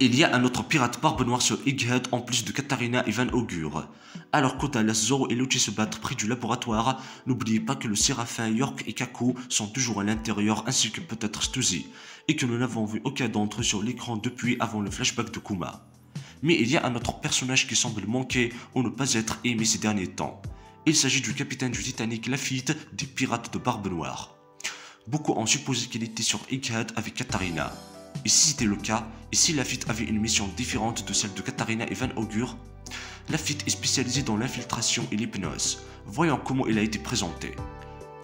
Il y a un autre pirate barbe noire sur Egghead en plus de Katarina et Van Augur. Alors qu'Odalas, Zoro et Luffy se battent près du laboratoire, n'oubliez pas que le Séraphin, York et Kaku sont toujours à l'intérieur ainsi que peut-être Stuzy, et que nous n'avons vu aucun d'entre eux sur l'écran depuis avant le flashback de Kuma. Mais il y a un autre personnage qui semble manquer ou ne pas être aimé ces derniers temps. Il s'agit du capitaine du Titanic Lafitte des pirates de Barbe Noire. Beaucoup ont supposé qu'il était sur Egghead avec Katarina. Et si c'était le cas, et si Lafitte avait une mission différente de celle de Katarina et Van Augur? Lafitte est spécialisé dans l'infiltration et l'hypnose. Voyons comment il a été présenté.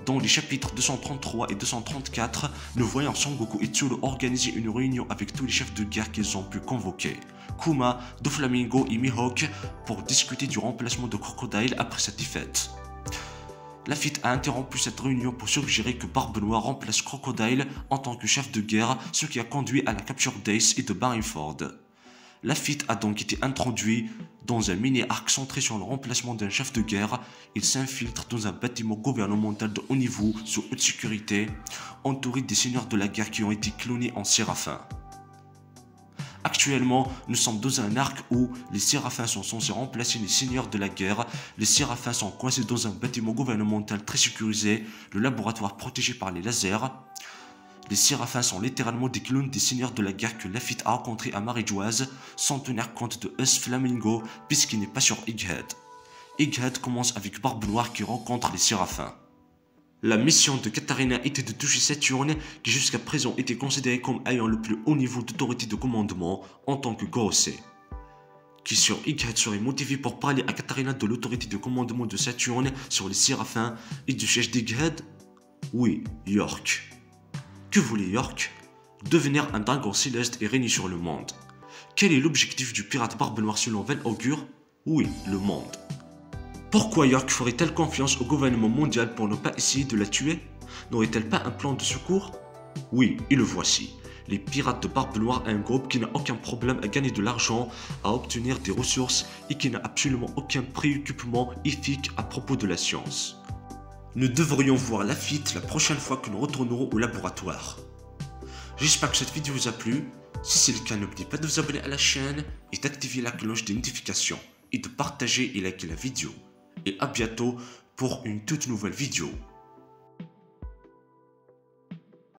Dans les chapitres 233 et 234, nous voyons Son Goku et Tsuru organiser une réunion avec tous les chefs de guerre qu'ils ont pu convoquer, Kuma, Doflamingo et Mihawk, pour discuter du remplacement de Crocodile après sa défaite. Lafitte a interrompu cette réunion pour suggérer que Barbe Noire remplace Crocodile en tant que chef de guerre, ce qui a conduit à la capture d'Ace et de Marineford. Lafitte a donc été introduit dans un mini-arc centré sur le remplacement d'un chef de guerre. Il s'infiltre dans un bâtiment gouvernemental de haut niveau sous haute sécurité, entouré des seigneurs de la guerre qui ont été clonés en séraphins. Actuellement, nous sommes dans un arc où les séraphins sont censés remplacer les seigneurs de la guerre. Les séraphins sont coincés dans un bâtiment gouvernemental très sécurisé, le laboratoire protégé par les lasers. Les séraphins sont littéralement des clones des seigneurs de la guerre que Lafitte a rencontrés à Marijouaz, sans tenir compte de Us Flamingo puisqu'il n'est pas sur Egghead. Egghead commence avec Barbe Noire qui rencontre les séraphins. La mission de Katarina était de toucher Saturne, qui jusqu'à présent était considéré comme ayant le plus haut niveau d'autorité de commandement en tant que Gorosei. Qui sur Egghead serait motivé pour parler à Katarina de l'autorité de commandement de Saturne sur les séraphins et du siège d'Egghead? Oui, York. Que voulait York? Devenir un dragon céleste et régner sur le monde. Quel est l'objectif du pirate Barbe Noire selon Van Augur? Oui, le monde. Pourquoi York ferait-elle confiance au gouvernement mondial pour ne pas essayer de la tuer? N'aurait-elle pas un plan de secours? Oui, et le voici. Les pirates de Barbe Noire, un groupe qui n'a aucun problème à gagner de l'argent, à obtenir des ressources et qui n'a absolument aucun préoccupement éthique à propos de la science. Nous devrions voir Lafitte la prochaine fois que nous retournerons au laboratoire. J'espère que cette vidéo vous a plu. Si c'est le cas, n'oubliez pas de vous abonner à la chaîne et d'activer la cloche des notifications et de partager et liker la vidéo. Et à bientôt pour une toute nouvelle vidéo.